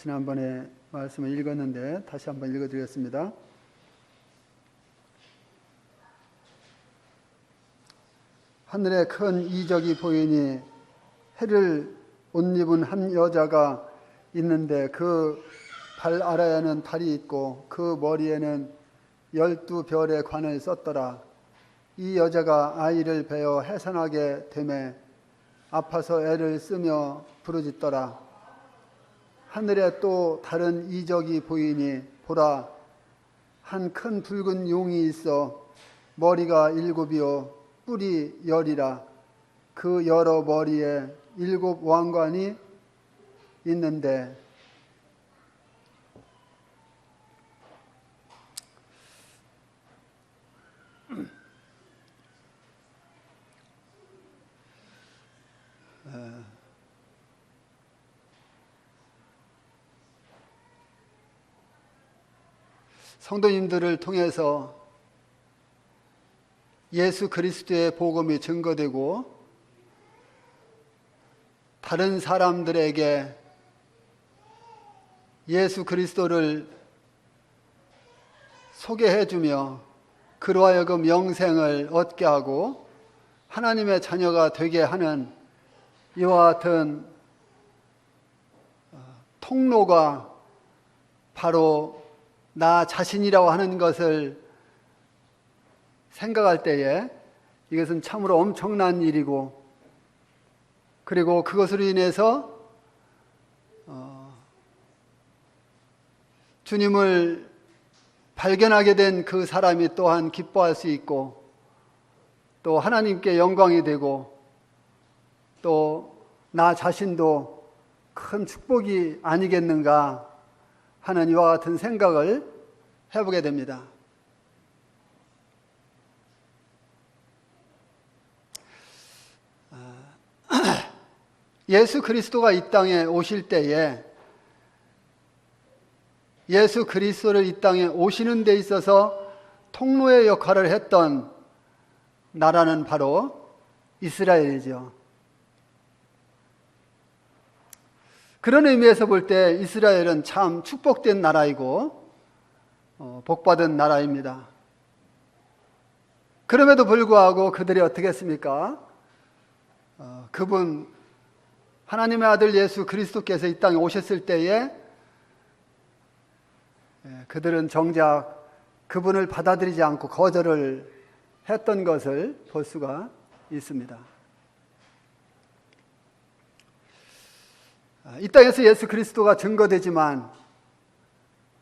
지난번에 말씀을 읽었는데 다시 한번 읽어드리겠습니다. 하늘에 큰 이적이 보이니 해를 옷 입은 한 여자가 있는데 그 발 아래에는 달이 있고 그 머리에는 12별의 관을 썼더라. 이 여자가 아이를 베어 해산하게 되매 아파서 애를 쓰며 부르짖더라. 하늘에 또 다른 이적이 보이니 보라, 한 큰 붉은 용이 있어 머리가 7이요 뿔이 10이라. 그 여러 머리에 7 왕관이 있는데 성도님들을 통해서 예수 그리스도의 복음이 증거되고 다른 사람들에게 예수 그리스도를 소개해주며 그로 하여금 영생을 얻게 하고 하나님의 자녀가 되게 하는 이와 같은 통로가 바로 나 자신이라고 하는 것을 생각할 때에 이것은 참으로 엄청난 일이고, 그리고 그것으로 인해서 주님을 발견하게 된 그 사람이 또한 기뻐할 수 있고, 또 하나님께 영광이 되고, 또 나 자신도 큰 축복이 아니겠는가 하는 이와 같은 생각을 해보게 됩니다. 예수 그리스도가 이 땅에 오실 때에 예수 그리스도를 이 땅에 오시는 데 있어서 통로의 역할을 했던 나라는 바로 이스라엘이죠. 그런 의미에서 볼 때 이스라엘은 참 축복된 나라이고 복받은 나라입니다. 그럼에도 불구하고 그들이 어떻게 했습니까? 그분 하나님의 아들 예수 그리스도께서 이 땅에 오셨을 때에 그들은 정작 그분을 받아들이지 않고 거절을 했던 것을 볼 수가 있습니다. 이 땅에서 예수 그리스도가 증거되지만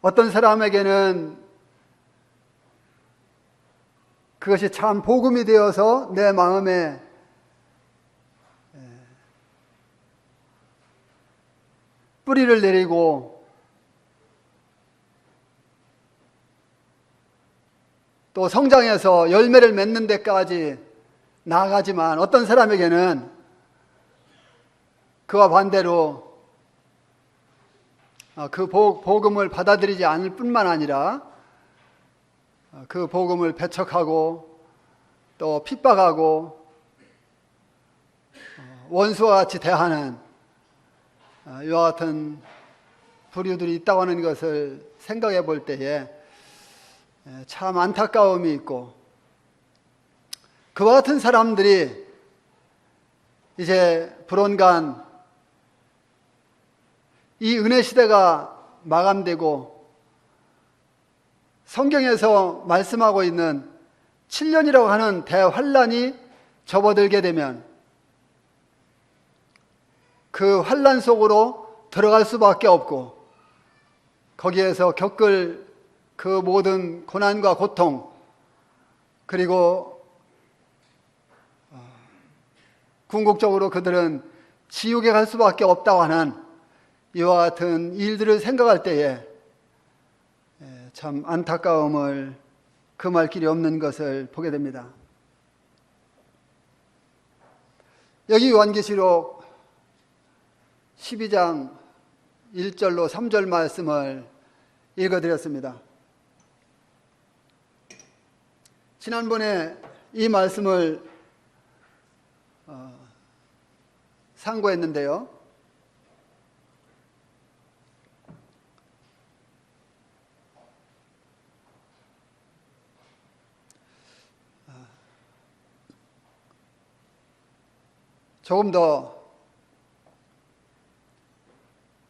어떤 사람에게는 그것이 참 복음이 되어서 내 마음에 뿌리를 내리고 또 성장해서 열매를 맺는 데까지 나아가지만 어떤 사람에게는 그와 반대로 그 복음을 받아들이지 않을 뿐만 아니라 그 복음을 배척하고 또 핍박하고 원수와 같이 대하는 이와 같은 부류들이 있다고 하는 것을 생각해 볼 때에 참 안타까움이 있고, 그와 같은 사람들이 이제 불언간 이 은혜 시대가 마감되고 성경에서 말씀하고 있는 7년이라고 하는 대환란이 접어들게 되면 그 환란 속으로 들어갈 수밖에 없고, 거기에서 겪을 그 모든 고난과 고통, 그리고 궁극적으로 그들은 지옥에 갈 수밖에 없다고 하는 이와 같은 일들을 생각할 때에 참 안타까움을 금할 길이 없는 것을 보게 됩니다. 여기 요한계시록 12장 1절로 3절 말씀을 읽어드렸습니다. 지난번에 이 말씀을 상고했는데요. 조금 더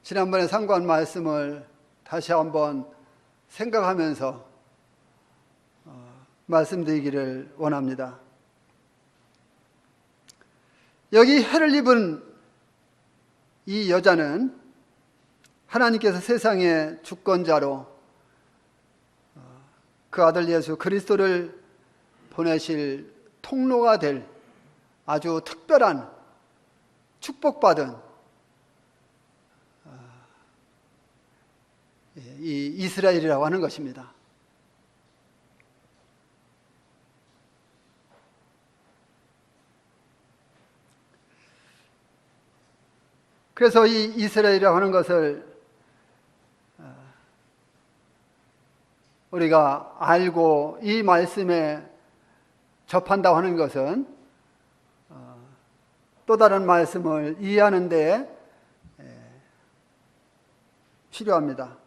지난번에 상고한 말씀을 다시 한번 생각하면서 말씀드리기를 원합니다. 여기 해를 입은 이 여자는 하나님께서 세상의 주권자로 그 아들 예수 그리스도를 보내실 통로가 될 아주 특별한 축복받은 이 이스라엘이라고 하는 것입니다. 그래서 이 이스라엘이라고 하는 것을 우리가 알고 이 말씀에 접한다고 하는 것은 또 다른 말씀을 이해하는 데 필요합니다.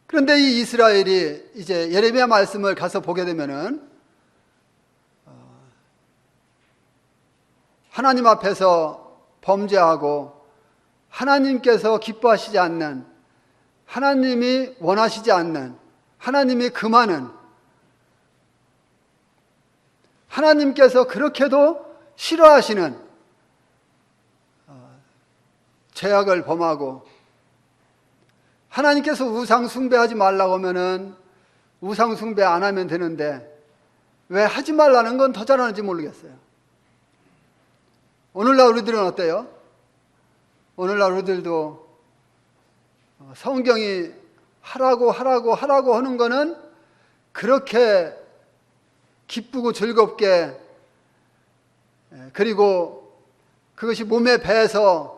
그런데 이 이스라엘이 이제 예레미야 말씀을 가서 보게 되면은 하나님 앞에서 범죄하고 하나님께서 기뻐하시지 않는, 하나님이 원하시지 않는, 하나님이 금하는, 하나님께서 그렇게도 싫어하시는 죄악을 범하고, 하나님께서 우상 숭배하지 말라고 하면은 우상 숭배 안 하면 되는데 왜 하지 말라는 건 더 잘하는지 모르겠어요. 오늘날 우리들은 어때요? 오늘날 우리들도 성경이 하라고 하는 거는 그렇게 기쁘고 즐겁게, 그리고 그것이 몸에 배서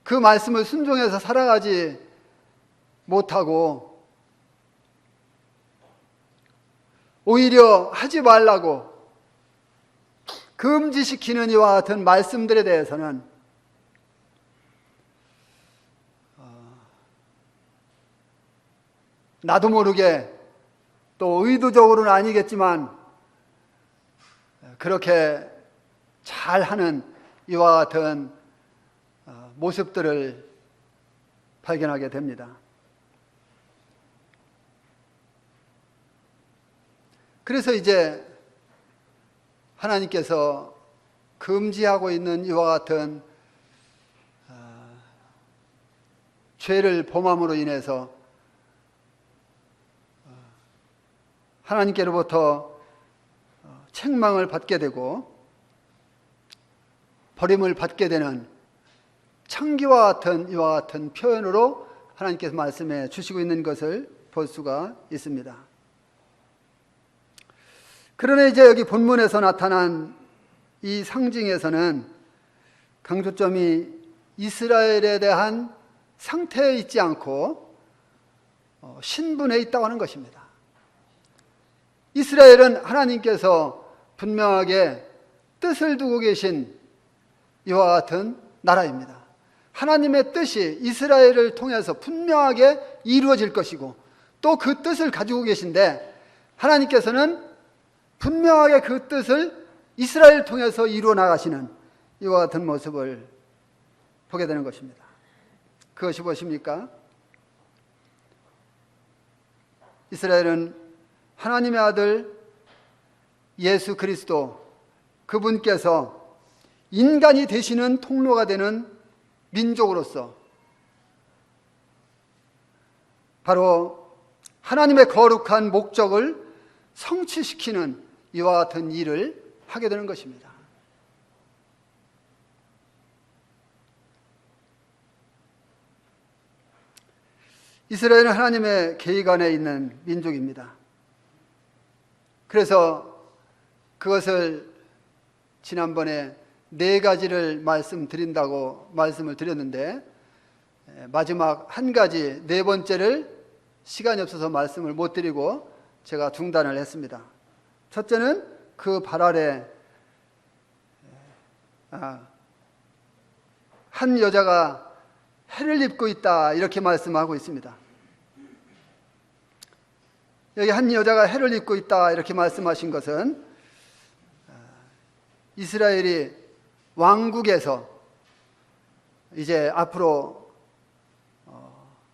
그 말씀을 순종해서 살아가지 못하고 오히려 하지 말라고 금지시키는 이와 같은 말씀들에 대해서는 나도 모르게, 또 의도적으로는 아니겠지만 그렇게 잘하는 이와 같은 모습들을 발견하게 됩니다. 그래서 이제 하나님께서 금지하고 있는 이와 같은 죄를 범함으로 인해서 하나님께로부터 책망을 받게 되고 버림을 받게 되는 창기와 같은 이와 같은 표현으로 하나님께서 말씀해 주시고 있는 것을 볼 수가 있습니다. 그러나 이제 여기 본문에서 나타난 이 상징에서는 강조점이 이스라엘에 대한 상태에 있지 않고 신분에 있다고 하는 것입니다. 이스라엘은 하나님께서 분명하게 뜻을 두고 계신 이와 같은 나라입니다. 하나님의 뜻이 이스라엘을 통해서 분명하게 이루어질 것이고 또 그 뜻을 가지고 계신데 하나님께서는 분명하게 그 뜻을 이스라엘을 통해서 이루어 나가시는 이와 같은 모습을 보게 되는 것입니다. 그것이 무엇입니까? 이스라엘은 하나님의 아들 예수 그리스도, 그분께서 인간이 되시는 통로가 되는 민족으로서 바로 하나님의 거룩한 목적을 성취시키는 이와 같은 일을 하게 되는 것입니다. 이스라엘은 하나님의 계획 안에 있는 민족입니다. 그래서 그것을 지난번에 4가지를 말씀드린다고 말씀을 드렸는데 마지막 한 가지, 4번째를 시간이 없어서 말씀을 못 드리고 제가 중단을 했습니다. 첫째는 그 발 아래 한 여자가 해를 입고 있다, 이렇게 말씀하고 있습니다. 여기 한 여자가 해를 입고 있다 이렇게 말씀하신 것은 이스라엘이 왕국에서 이제 앞으로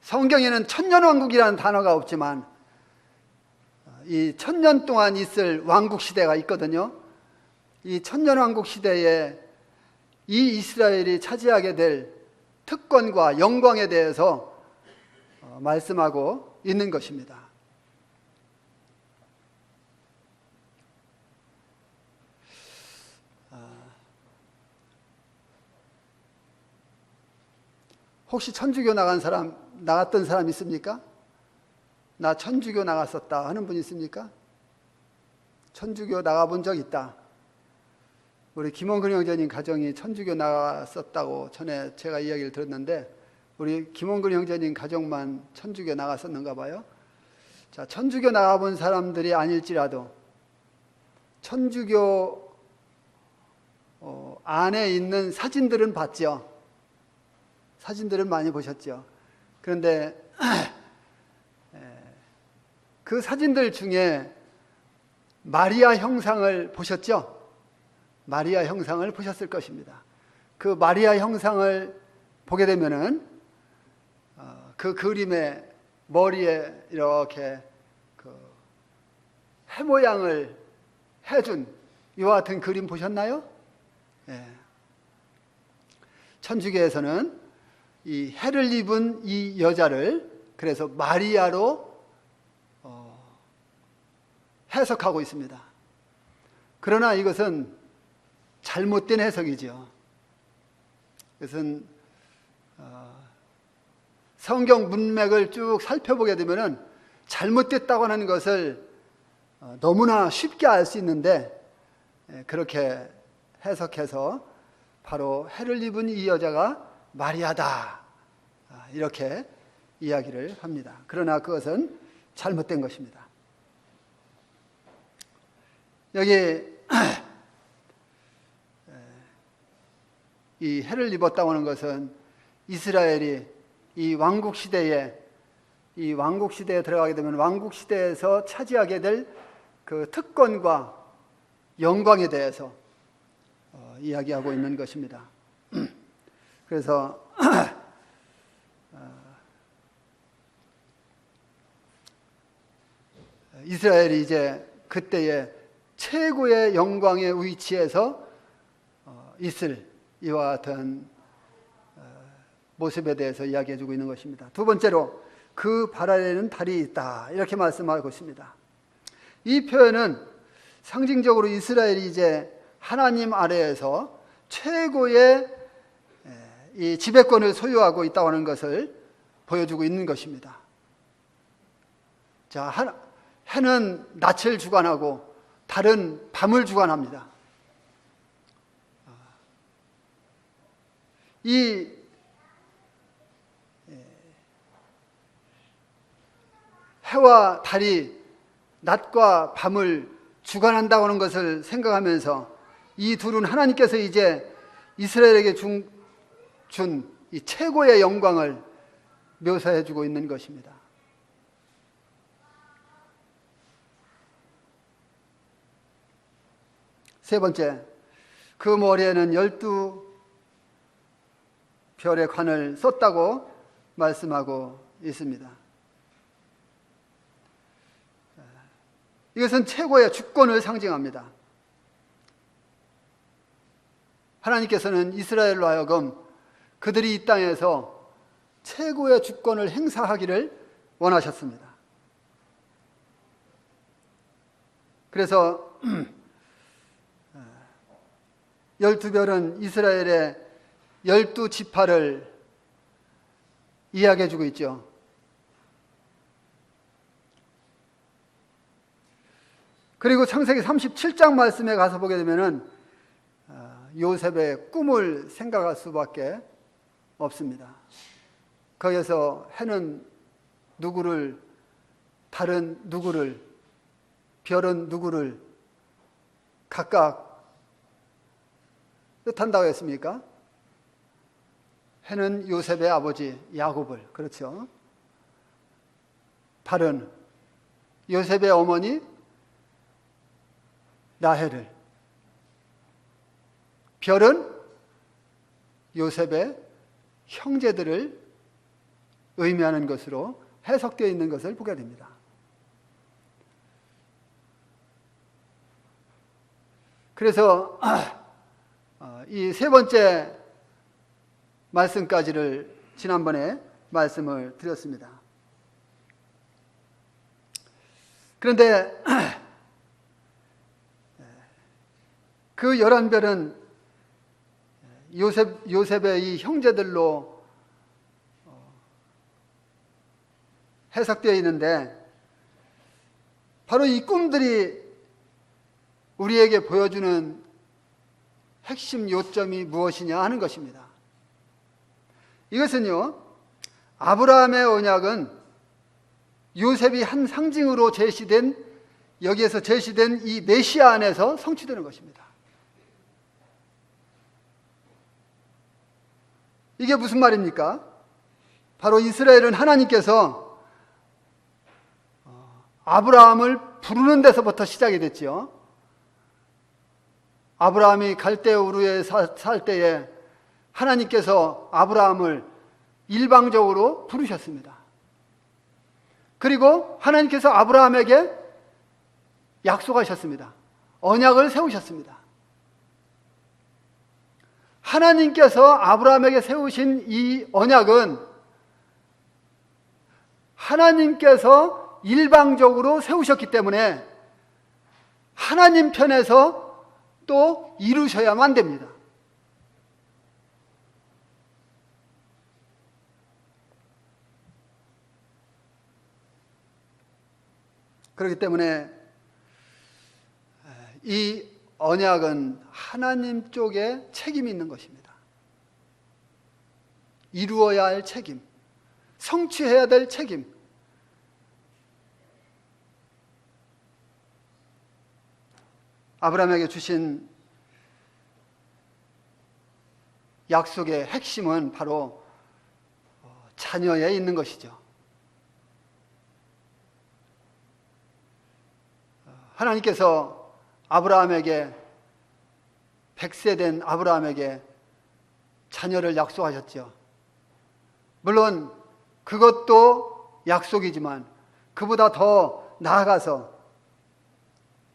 성경에는 천년왕국이라는 단어가 없지만 이 천년 동안 있을 왕국 시대가 있거든요. 이 천년왕국 시대에 이 이스라엘이 차지하게 될 특권과 영광에 대해서 말씀하고 있는 것입니다. 혹시 천주교 나갔던 사람 있습니까? 나 천주교 나갔었다 하는 분 있습니까? 천주교 나가본 적 있다. 우리 김원근 형제님 가정이 천주교 나갔었다고 전에 제가 이야기를 들었는데 우리 김원근 형제님 가정만 천주교 나갔었는가 봐요. 자, 천주교 나가본 사람들이 아닐지라도 천주교 안에 있는 사진들은 봤죠. 사진들은 많이 보셨죠. 그런데 그 사진들 중에 마리아 형상을 보셨죠? 마리아 형상을 보셨을 것입니다. 그 마리아 형상을 보게 되면은 그 그림의 머리에 이렇게 그 해 모양을 해준 이와 같은 그림 보셨나요? 예. 천주교에서는 이 해를 입은 이 여자를 그래서 마리아로 해석하고 있습니다. 그러나 이것은 잘못된 해석이죠. 이것은 성경 문맥을 쭉 살펴보게 되면은 잘못됐다고 하는 것을 너무나 쉽게 알 수 있는데 그렇게 해석해서 바로 해를 입은 이 여자가 마리아다 이렇게 이야기를 합니다. 그러나 그것은 잘못된 것입니다. 여기 이 해를 입었다고 하는 것은 이스라엘이 이 왕국 시대에 들어가게 되면 왕국 시대에서 차지하게 될 그 특권과 영광에 대해서 이야기하고 있는 것입니다. 그래서 이스라엘이 이제 그때의 최고의 영광의 위치에서 있을 이와 같은 모습에 대해서 이야기해 주고 있는 것입니다. 두 번째로 그 발 아래에는 달이 있다 이렇게 말씀하고 있습니다. 이 표현은 상징적으로 이스라엘이 이제 하나님 아래에서 최고의 이 지배권을 소유하고 있다고 하는 것을 보여주고 있는 것입니다. 자, 해는 낯을 주관하고 달은 밤을 주관합니다. 이 해와 달이 낮과 밤을 주관한다고 하는 것을 생각하면서 이 둘은 하나님께서 이제 이스라엘에게 준 이 최고의 영광을 묘사해 주고 있는 것입니다. 세 번째, 그 머리에는 12별의 관을 썼다고 말씀하고 있습니다. 이것은 최고의 주권을 상징합니다. 하나님께서는 이스라엘로 하여금 그들이 이 땅에서 최고의 주권을 행사하기를 원하셨습니다. 그래서 12별은 이스라엘의 12지파를 이야기해 주고 있죠. 그리고 창세기 37장 말씀에 가서 보게 되면은 요셉의 꿈을 생각할 수밖에 없습니다. 거기에서 해는 누구를, 달은 누구를, 별은 누구를 각각 뜻한다고 했습니까? 해는 요셉의 아버지 야곱을, 그렇죠. 달은 요셉의 어머니 라헬을, 별은 요셉의 형제들을 의미하는 것으로 해석되어 있는 것을 보게 됩니다. 그래서 이 세 번째 말씀까지를 지난번에 말씀을 드렸습니다. 그런데 그 11별은 요셉의 이 형제들로 해석되어 있는데, 바로 이 꿈들이 우리에게 보여주는 핵심 요점이 무엇이냐 하는 것입니다. 이것은요, 아브라함의 언약은 요셉이 한 상징으로 여기에서 제시된 이 메시아 안에서 성취되는 것입니다. 이게 무슨 말입니까? 바로 이스라엘은 하나님께서 아브라함을 부르는 데서부터 시작이 됐죠. 아브라함이 갈대 우르에 살 때에 하나님께서 아브라함을 일방적으로 부르셨습니다. 그리고 하나님께서 아브라함에게 약속하셨습니다. 언약을 세우셨습니다. 하나님께서 아브라함에게 세우신 이 언약은 하나님께서 일방적으로 세우셨기 때문에 하나님 편에서 또 이루셔야만 됩니다. 그렇기 때문에 이 언약은 하나님 쪽에 책임이 있는 것입니다. 이루어야 할 책임, 성취해야 될 책임. 아브라함에게 주신 약속의 핵심은 바로 자녀에 있는 것이죠. 하나님께서 아브라함에게, 100세 된 아브라함에게 자녀를 약속하셨죠. 물론 그것도 약속이지만 그보다 더 나아가서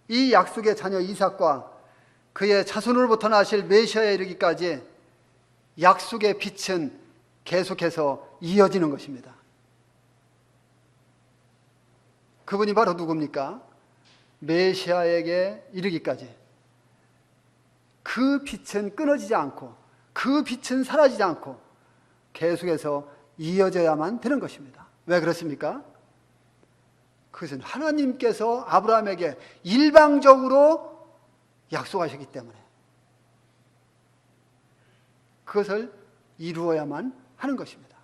이 약속의 자녀 이삭과 그의 자손으로부터 나실 메시아에 이르기까지 약속의 빛은 계속해서 이어지는 것입니다. 그분이 바로 누굽니까? 메시아에게 이르기까지 그 빛은 끊어지지 않고, 그 빛은 사라지지 않고 계속해서 이어져야만 되는 것입니다. 왜 그렇습니까? 그것은 하나님께서 아브라함에게 일방적으로 약속하셨기 때문에 그것을 이루어야만 하는 것입니다.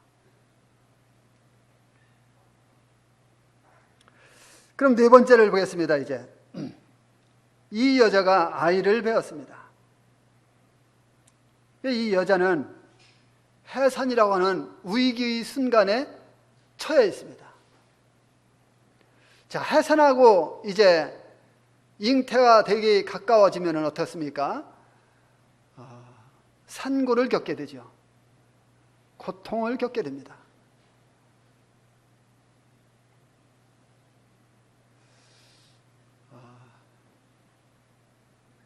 그럼 네 번째를 보겠습니다. 이제 이 여자가 아이를 배웠습니다. 이 여자는 해산이라고 하는 위기의 순간에 처해 있습니다. 자, 해산하고 이제 잉태가 되기 가까워지면 어떻습니까? 산고를 겪게 되죠. 고통을 겪게 됩니다.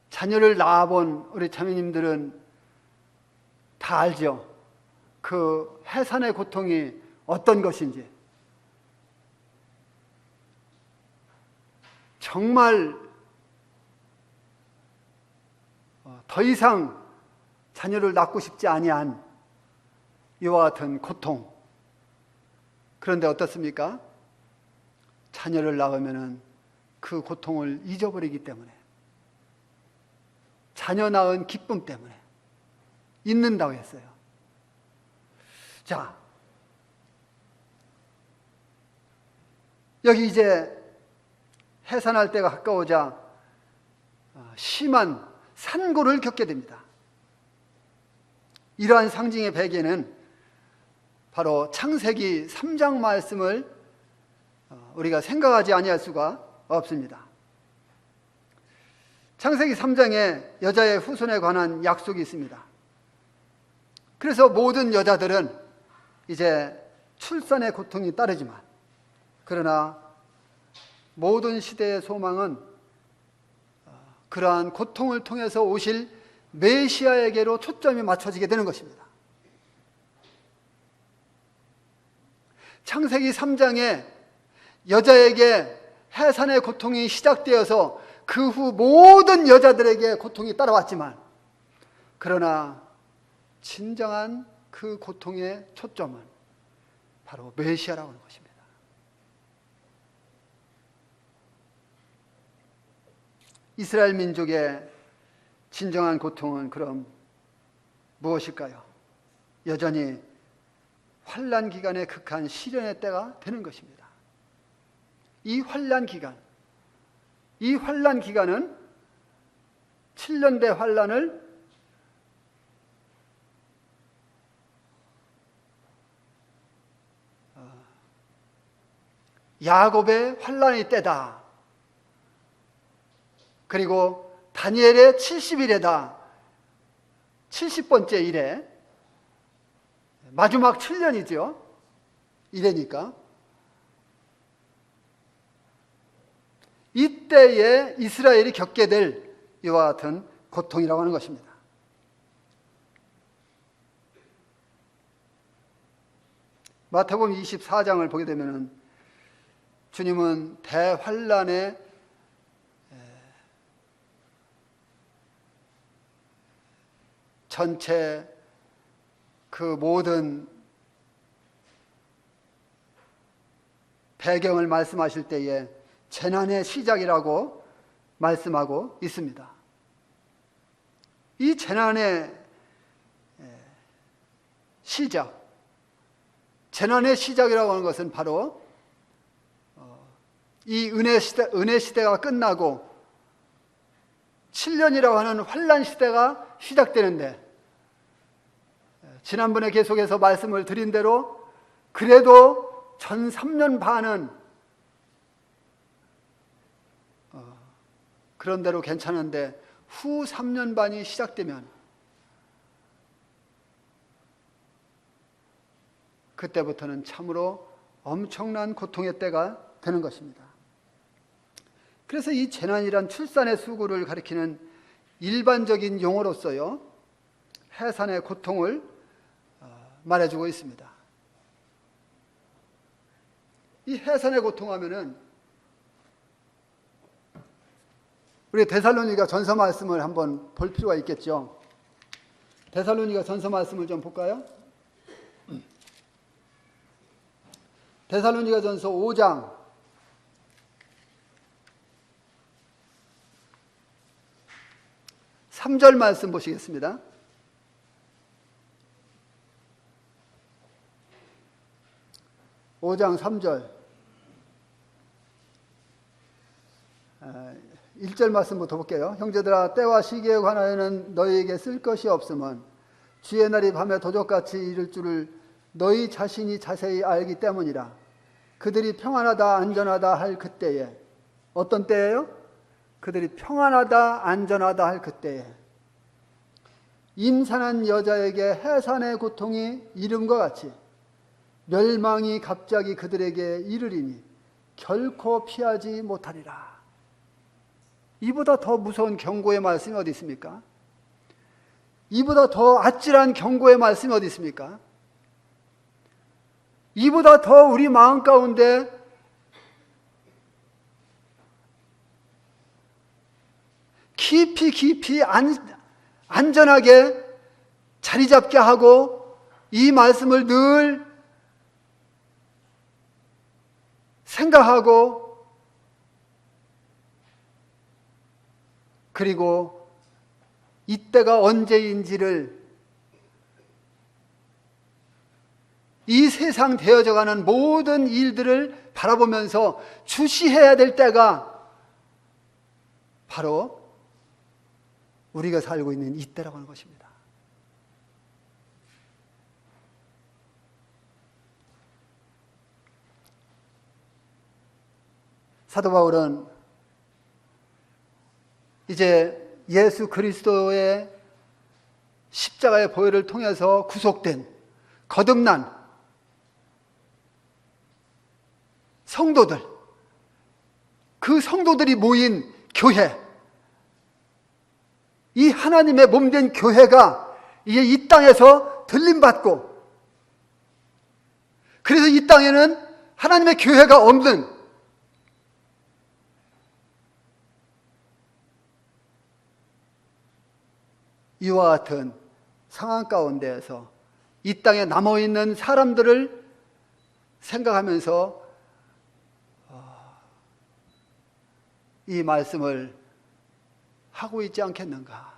자녀를 낳아본 우리 자매님들은 다 알죠. 그 해산의 고통이 어떤 것인지. 정말 더 이상 자녀를 낳고 싶지 아니한 이와 같은 고통. 그런데 어떻습니까? 자녀를 낳으면 그 고통을 잊어버리기 때문에, 자녀 낳은 기쁨 때문에 잊는다고 했어요. 자, 여기 이제 해산할 때가 가까우자 심한 산고를 겪게 됩니다. 이러한 상징의 배경에는 바로 창세기 3장 말씀을 우리가 생각하지 아니할 수가 없습니다. 창세기 3장에 여자의 후손에 관한 약속이 있습니다. 그래서 모든 여자들은 이제 출산의 고통이 따르지만, 그러나 모든 시대의 소망은 그러한 고통을 통해서 오실 메시아에게로 초점이 맞춰지게 되는 것입니다. 창세기 3장에 여자에게 해산의 고통이 시작되어서 그 후 모든 여자들에게 고통이 따라왔지만, 그러나 진정한 그 고통의 초점은 바로 메시아라고 하는 것입니다. 이스라엘 민족의 진정한 고통은 그럼 무엇일까요? 여전히 환난 기간의 극한 시련의 때가 되는 것입니다. 이 환난 기간은 7년대 환난을 야곱의 환난의 때다. 그리고 다니엘의 70일에다. 70번째 일에 마지막 7년이죠. 이래니까 이때에 이스라엘이 겪게 될 이와 같은 고통이라고 하는 것입니다. 마태복음 24장을 보게 되면 주님은 대환란의 전체 그 모든 배경을 말씀하실 때에 재난의 시작이라고 말씀하고 있습니다. 이 재난의 시작, 재난의 시작이라고 하는 것은 바로 이 은혜 시대가 끝나고 7년이라고 하는 환난 시대가 시작되는데, 지난번에 계속해서 말씀을 드린 대로 그래도 전 3년 반은 그런 대로 괜찮은데 후 3년 반이 시작되면 그때부터는 참으로 엄청난 고통의 때가 되는 것입니다. 그래서 이 재난이란 출산의 수고를 가리키는 일반적인 용어로서요, 해산의 고통을 말해주고 있습니다. 이 해산의 고통 하면은 우리 데살로니가 전서 말씀을 한번 볼 필요가 있겠죠. 데살로니가 전서 말씀을 좀 볼까요? 데살로니가 전서 5장 3절 말씀 보시겠습니다. 오 장 3절 1절 말씀부터 볼게요. 형제들아, 때와 시기에 관하여는 너희에게 쓸 것이 없음은 주의 날이 밤에 도적같이 이를 줄을 너희 자신이 자세히 알기 때문이라. 그들이 평안하다 안전하다 할 그때에, 어떤 때예요? 그들이 평안하다 안전하다 할 그때에 임산한 여자에게 해산의 고통이 이름과 같이 멸망이 갑자기 그들에게 이르리니 결코 피하지 못하리라. 이보다 더 무서운 경고의 말씀이 어디 있습니까? 이보다 더 아찔한 경고의 말씀이 어디 있습니까? 이보다 더 우리 마음 가운데 깊이 안전하게 자리 잡게 하고 이 말씀을 늘 생각하고, 그리고 이때가 언제인지를 이 세상 되어져가는 모든 일들을 바라보면서 주시해야 될 때가 바로 우리가 살고 있는 이때라고 하는 것입니다. 사도 바울은 이제 예수 그리스도의 십자가의 보혈을 통해서 구속된, 거듭난 성도들, 그 성도들이 모인 교회, 이 하나님의 몸된 교회가 이제 이 땅에서 들림받고, 그래서 이 땅에는 하나님의 교회가 없는 이와 같은 상황 가운데에서 이 땅에 남아있는 사람들을 생각하면서 이 말씀을 하고 있지 않겠는가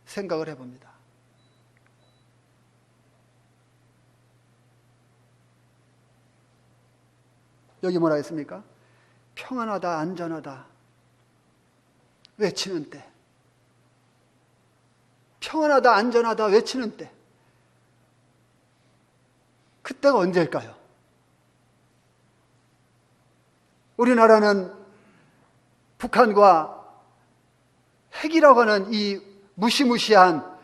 생각을 해봅니다. 여기 뭐라 했습니까? 평안하다, 안전하다 외치는 때, 평안하다, 안전하다 외치는 때, 그때가 언제일까요? 우리나라는 북한과 핵이라고 하는 이 무시무시한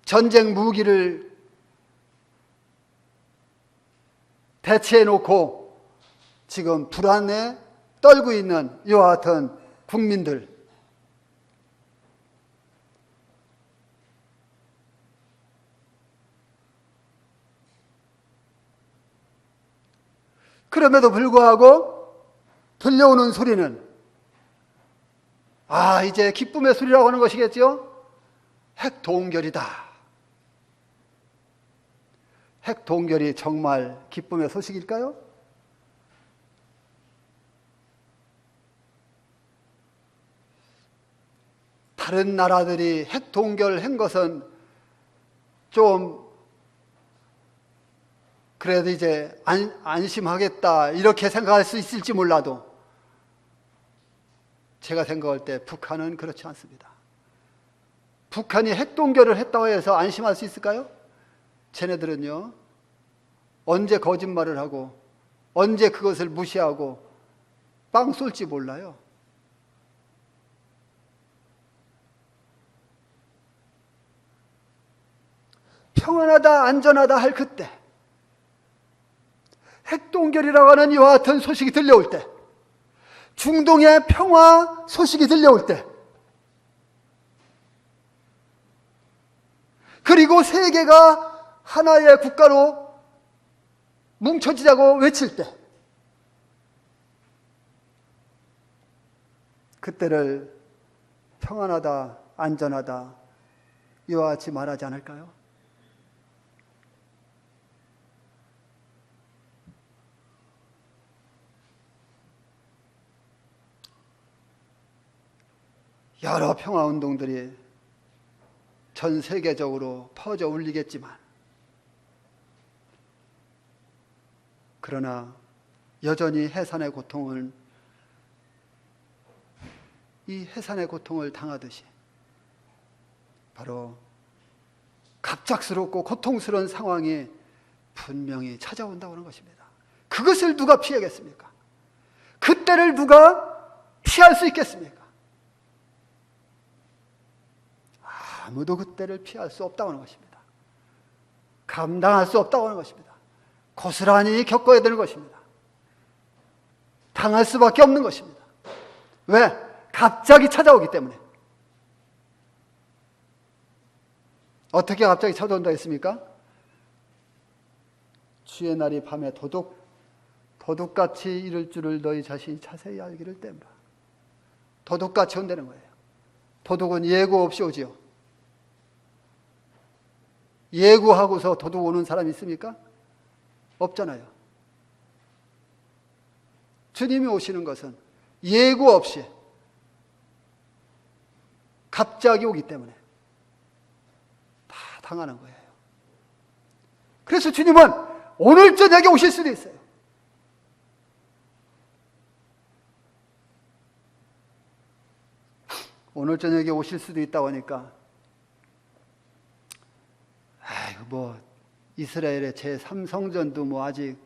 전쟁 무기를 대체해 놓고 지금 불안에 떨고 있는 이와 같은 국민들, 그럼에도 불구하고 들려오는 소리는 이제 기쁨의 소리라고 하는 것이겠죠? 핵동결이다. 핵동결이 정말 기쁨의 소식일까요? 다른 나라들이 핵동결한 것은 좀 그래도 이제 안심하겠다 이렇게 생각할 수 있을지 몰라도 제가 생각할 때 북한은 그렇지 않습니다. 북한이 핵동결을 했다고 해서 안심할 수 있을까요? 쟤네들은요, 언제 거짓말을 하고 언제 그것을 무시하고 빵 쏠지 몰라요. 평안하다, 안전하다 할 그때, 핵동결이라고 하는 이와 같은 소식이 들려올 때, 중동의 평화 소식이 들려올 때, 그리고 세계가 하나의 국가로 뭉쳐지자고 외칠 때, 그때를 평안하다, 안전하다 이와 같이 말하지 않을까요? 여러 평화운동들이 전 세계적으로 퍼져 울리겠지만, 그러나 여전히 이 해산의 고통을 당하듯이 바로 갑작스럽고 고통스러운 상황이 분명히 찾아온다고 하는 것입니다. 그것을 누가 피하겠습니까? 그때를 누가 피할 수 있겠습니까? 아무도 그때를 피할 수 없다고 하는 것입니다. 감당할 수 없다고 하는 것입니다. 고스란히 겪어야 되는 것입니다. 당할 수밖에 없는 것입니다. 왜? 갑자기 찾아오기 때문에. 어떻게 갑자기 찾아온다 했습니까? 주의 날이 밤에 도둑같이 이를 줄을 너희 자신이 자세히 알기를 때문이라. 도둑같이 온다는 거예요. 도둑은 예고 없이 오지요. 예고하고서 도둑 오는 사람이 있습니까? 없잖아요. 주님이 오시는 것은 예고 없이 갑자기 오기 때문에 다 당하는 거예요. 그래서 주님은 오늘 저녁에 오실 수도 있어요. 오늘 저녁에 오실 수도 있다고 하니까 이스라엘의 제3성전도 아직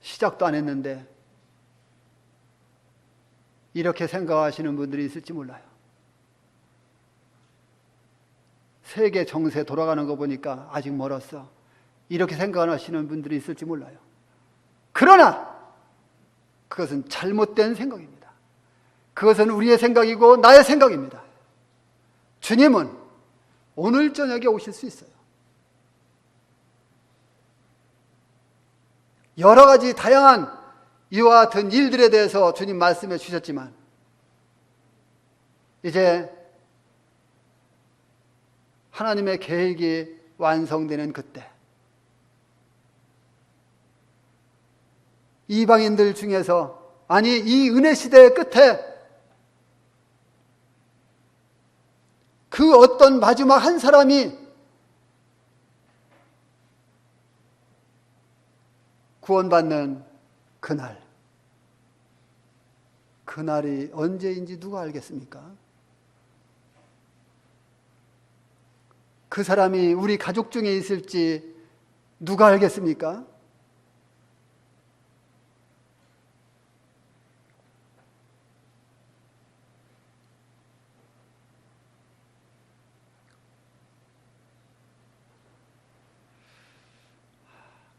시작도 안 했는데 이렇게 생각하시는 분들이 있을지 몰라요. 세계 정세 돌아가는 거 보니까 아직 멀었어. 이렇게 생각하시는 분들이 있을지 몰라요. 그러나 그것은 잘못된 생각입니다. 그것은 우리의 생각이고 나의 생각입니다. 주님은 오늘 저녁에 오실 수 있어요. 여러 가지 다양한 이와 같은 일들에 대해서 주님 말씀해 주셨지만 이제 하나님의 계획이 완성되는 그때 이방인들 중에서, 아니 이 은혜 시대의 끝에 그 어떤 마지막 한 사람이 구원받는 그날이 언제인지 누가 알겠습니까? 그 사람이 우리 가족 중에 있을지 누가 알겠습니까?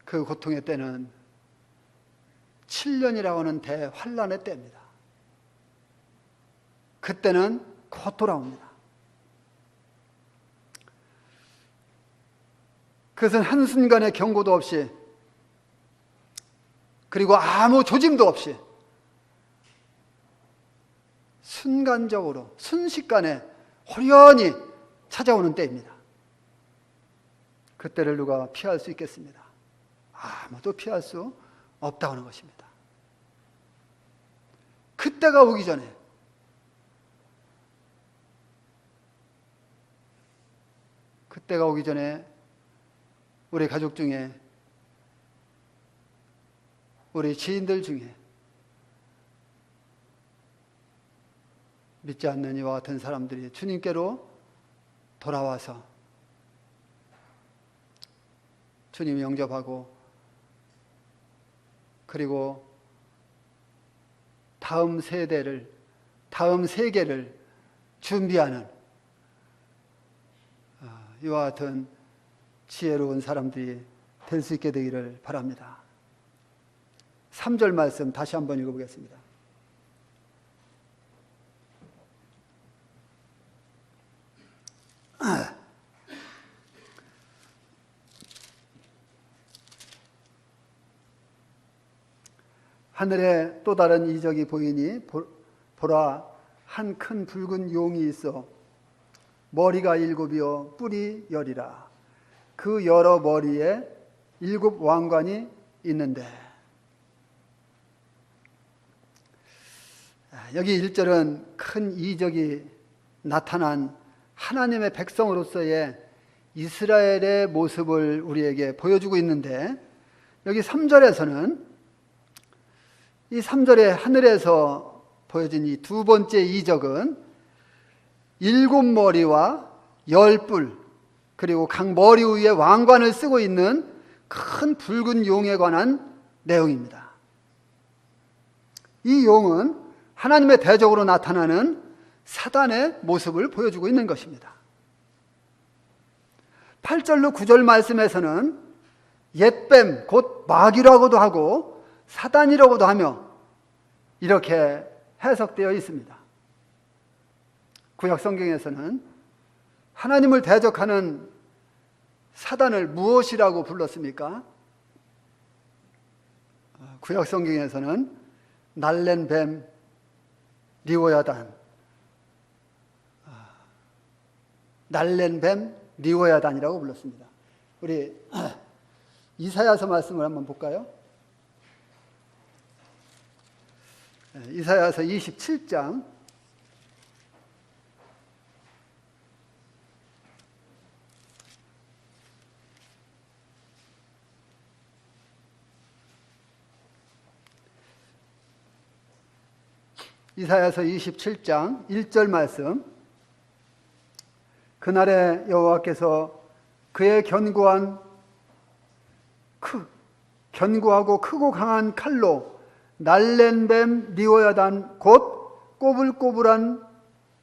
그 고통의 때는 7년이라고 하는 대환란의 때입니다. 그때는 곧 돌아옵니다. 그것은 한순간의 경고도 없이, 그리고 아무 조짐도 없이 순간적으로 순식간에 호련히 찾아오는 때입니다. 그때를 누가 피할 수 있겠습니다? 아무도 피할 수 없다고 하는 것입니다. 그때가 오기 전에 우리 가족 중에, 우리 지인들 중에 믿지 않는 이와 같은 사람들이 주님께로 돌아와서 주님 영접하고, 그리고 다음 세계를 준비하는 이와 같은 지혜로운 사람들이 될 수 있게 되기를 바랍니다. 3절 말씀 다시 한번 읽어보겠습니다. 하늘에 또 다른 이적이 보이니 보라, 한 큰 붉은 용이 있어 머리가 7이요 뿔이 10이라. 그 여러 머리에 7 왕관이 있는데, 여기 1절은 큰 이적이 나타난 하나님의 백성으로서의 이스라엘의 모습을 우리에게 보여주고 있는데, 여기 3절에서는 이 3절에 하늘에서 보여진 이 두 번째 이적은 7머리와 10뿔, 그리고 각 머리 위에 왕관을 쓰고 있는 큰 붉은 용에 관한 내용입니다. 이 용은 하나님의 대적으로 나타나는 사단의 모습을 보여주고 있는 것입니다. 8절로 9절 말씀에서는 옛뱀, 곧 마귀라고도 하고 사단이라고도 하며 이렇게 해석되어 있습니다. 구약 성경에서는 하나님을 대적하는 사단을 무엇이라고 불렀습니까? 구약 성경에서는 날랜 뱀 리워야단, 날랜 뱀 리워야단이라고 불렀습니다. 우리 이사야서 말씀을 한번 볼까요? 이사야서 27장 1절 말씀. 그날에 여호와께서 그의 견고한 견고하고 크고 강한 칼로 날랜 뱀 리워야단 곧 꼬불꼬불한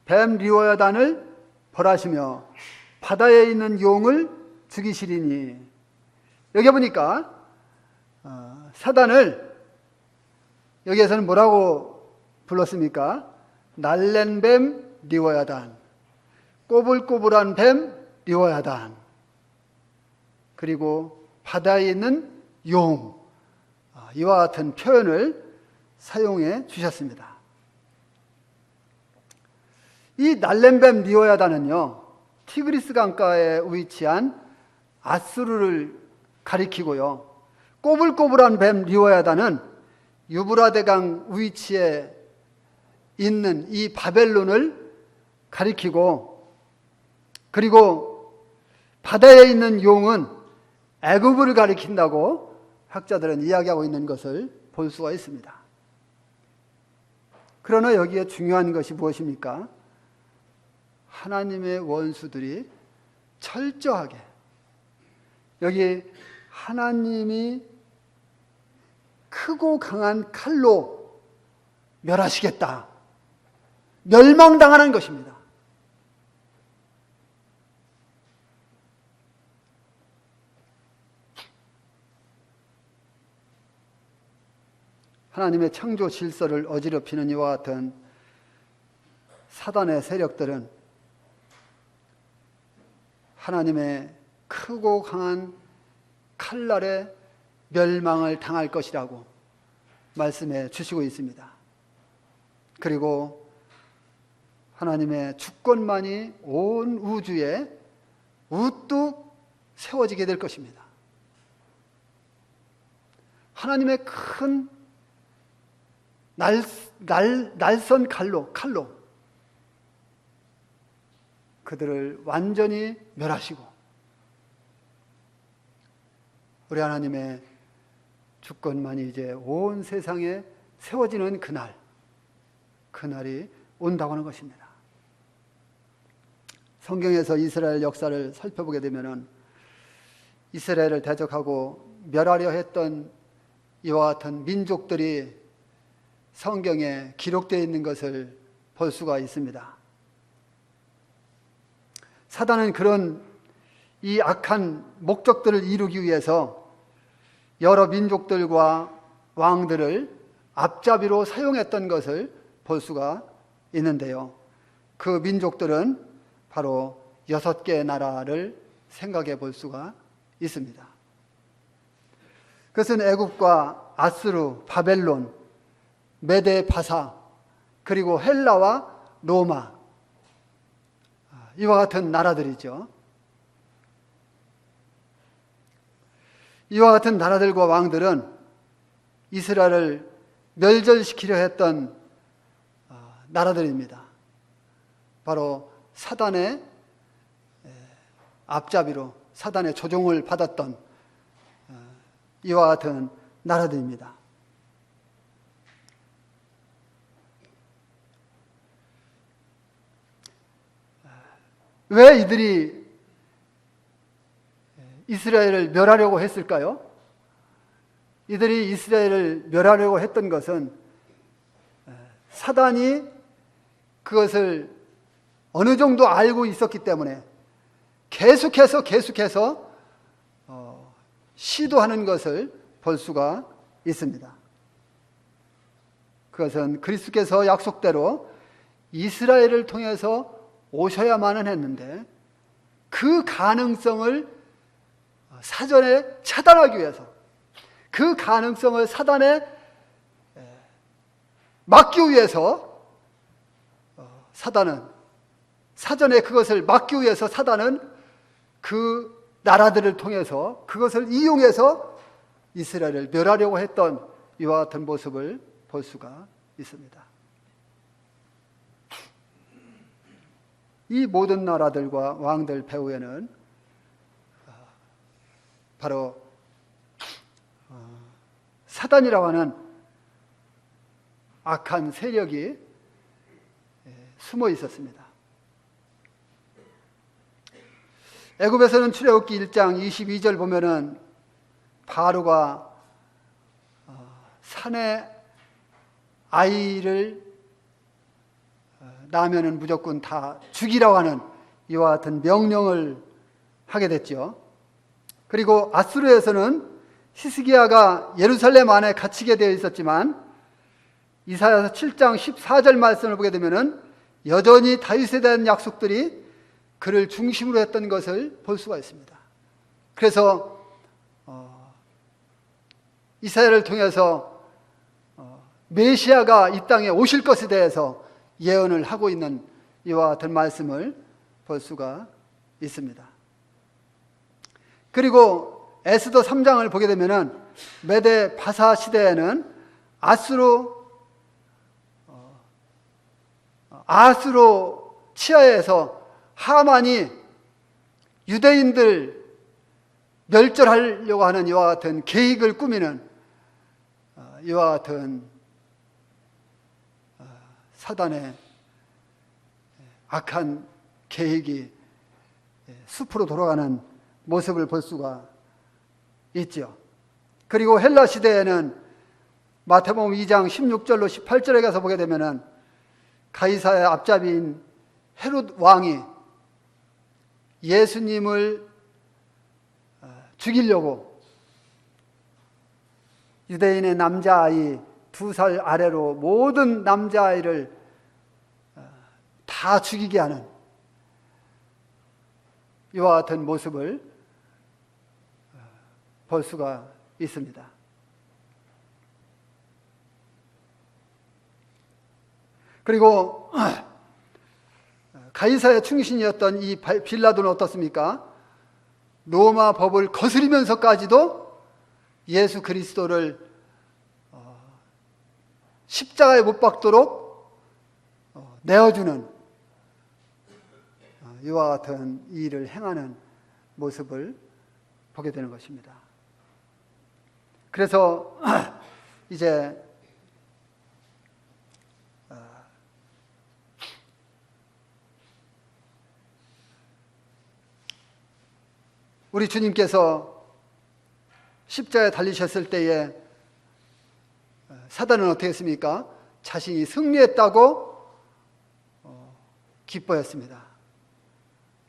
뱀 리워야단을 벌하시며 바다에 있는 용을 죽이시리니. 여기 보니까 사단을 여기에서는 뭐라고 불렀습니까? 날랜 뱀 리워야단, 꼬불꼬불한 뱀 리워야단, 그리고 바다에 있는 용, 이와 같은 표현을 사용해 주셨습니다. 이 날렘뱀 리워야단은요, 티그리스 강가에 위치한 아수르를 가리키고요, 꼬불꼬불한 뱀 리워야단은 유브라데강 위치에 있는 이 바벨론을 가리키고, 그리고 바다에 있는 용은 애굽을 가리킨다고 학자들은 이야기하고 있는 것을 볼 수가 있습니다. 그러나 여기에 중요한 것이 무엇입니까? 하나님의 원수들이 철저하게, 여기 하나님이 크고 강한 칼로 멸하시겠다, 멸망당하는 것입니다. 하나님의 창조 질서를 어지럽히는 이와 같은 사단의 세력들은 하나님의 크고 강한 칼날에 멸망을 당할 것이라고 말씀해 주시고 있습니다. 그리고 하나님의 주권만이 온 우주에 우뚝 세워지게 될 것입니다. 하나님의 큰 날선 칼로 그들을 완전히 멸하시고 우리 하나님의 주권만이 이제 온 세상에 세워지는 그날이 온다고 하는 것입니다. 성경에서 이스라엘 역사를 살펴보게 되면은 이스라엘을 대적하고 멸하려 했던 이와 같은 민족들이 성경에 기록되어 있는 것을 볼 수가 있습니다. 사단은 그런 이 악한 목적들을 이루기 위해서 여러 민족들과 왕들을 앞잡이로 사용했던 것을 볼 수가 있는데요. 그 민족들은 바로 6개의 나라를 생각해 볼 수가 있습니다. 그것은 애굽과 아수르, 바벨론, 메데 바사, 그리고 헬라와 로마, 이와 같은 나라들이죠. 이와 같은 나라들과 왕들은 이스라엘을 멸절시키려 했던 나라들입니다. 바로 사단의 앞잡이로, 사단의 조종을 받았던 이와 같은 나라들입니다. 왜 이들이 이스라엘을 멸하려고 했을까요? 이들이 이스라엘을 멸하려고 했던 것은 사단이 그것을 어느 정도 알고 있었기 때문에 계속해서 시도하는 것을 볼 수가 있습니다. 그것은 그리스도께서 약속대로 이스라엘을 통해서 오셔야만은 했는데 그 가능성을 사전에 차단하기 위해서, 그 가능성을 사단에 막기 위해서 사전에 그것을 막기 위해서 사단은 그 나라들을 통해서 그것을 이용해서 이스라엘을 멸하려고 했던 이와 같은 모습을 볼 수가 있습니다. 이 모든 나라들과 왕들 배후에는 바로 사단이라고 하는 악한 세력이 숨어 있었습니다. 애굽에서는 출애굽기 1장 22절 보면은 바로가 산에 아이를 낳으면 무조건 다 죽이라고 하는 이와 같은 명령을 하게 됐죠. 그리고 아수르에서는 히스기야가 예루살렘 안에 갇히게 되어 있었지만 이사야서 7장 14절 말씀을 보게 되면은 여전히 다윗에 대한 약속들이 그를 중심으로 했던 것을 볼 수가 있습니다. 그래서 이사야를 통해서 메시아가 이 땅에 오실 것에 대해서 예언을 하고 있는 이와 같은 말씀을 볼 수가 있습니다. 그리고 에스더 3장을 보게 되면은 메데 바사 시대에는 아수로 치하에서 하만이 유대인들 멸절하려고 하는 이와 같은 계획을 꾸미는 이와 같은 사단의 악한 계획이 숲으로 돌아가는 모습을 볼 수가 있죠. 그리고 헬라 시대에는 마태복음 2장 16절로 18절에 가서 보게 되면은 가이사의 앞잡이인 헤롯 왕이 예수님을 죽이려고 유대인의 남자아이 2살 아래로 모든 남자아이를 다 죽이게 하는 이와 같은 모습을 볼 수가 있습니다. 그리고 가이사의 충신이었던 이 빌라도는 어떻습니까? 로마 법을 거스리면서까지도 예수 그리스도를 십자가에 못 박도록 내어주는 이와 같은 일을 행하는 모습을 보게 되는 것입니다. 그래서 이제 우리 주님께서 십자가에 달리셨을 때에 사단은 어떻게 했습니까? 자신이 승리했다고 기뻐했습니다.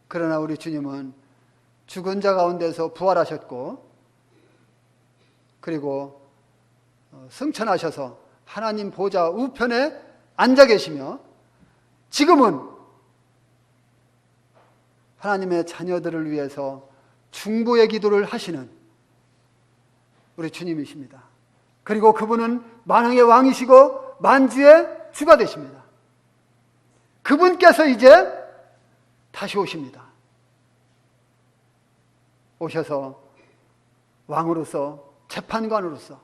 그러나 우리 주님은 죽은 자 가운데서 부활하셨고 그리고 승천하셔서 하나님 보좌 우편에 앉아 계시며 지금은 하나님의 자녀들을 위해서 중보의 기도를 하시는 우리 주님이십니다. 그리고 그분은 만왕의 왕이시고 만주의 주가 되십니다. 그분께서 이제 다시 오십니다. 오셔서 왕으로서 재판관으로서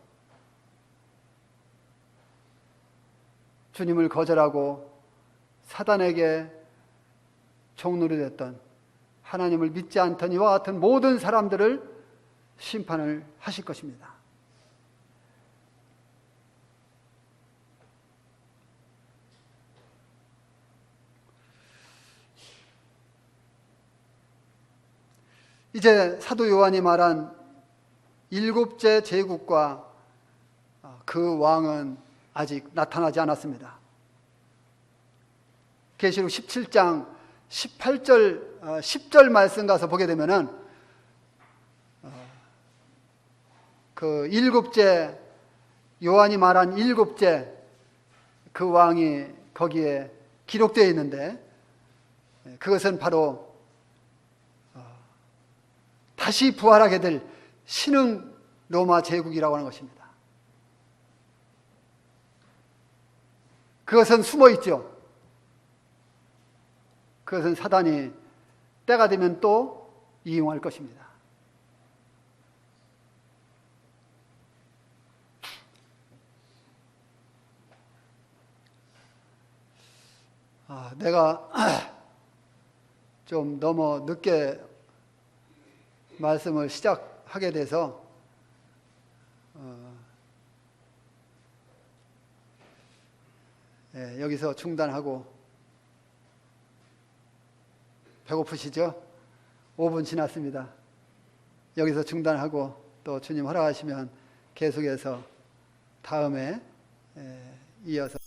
주님을 거절하고 사단에게 종노릇 됐던 하나님을 믿지 않던 이와 같은 모든 사람들을 심판을 하실 것입니다. 이제 사도 요한이 말한 일곱째 제국과 그 왕은 아직 나타나지 않았습니다. 계시록 17장 18절 10절 말씀 가서 보게 되면은 그 일곱째 요한이 말한 일곱째 그 왕이 거기에 기록되어 있는데 그것은 바로 다시 부활하게 될 신흥 로마 제국이라고 하는 것입니다. 그것은 숨어 있죠. 그것은 사단이 때가 되면 또 이용할 것입니다. 내가 좀 너무 늦게 말씀을 시작하게 돼서 여기서 중단하고 배고프시죠? 5분 지났습니다. 여기서 중단하고 또 주님 허락하시면 계속해서 다음에 이어서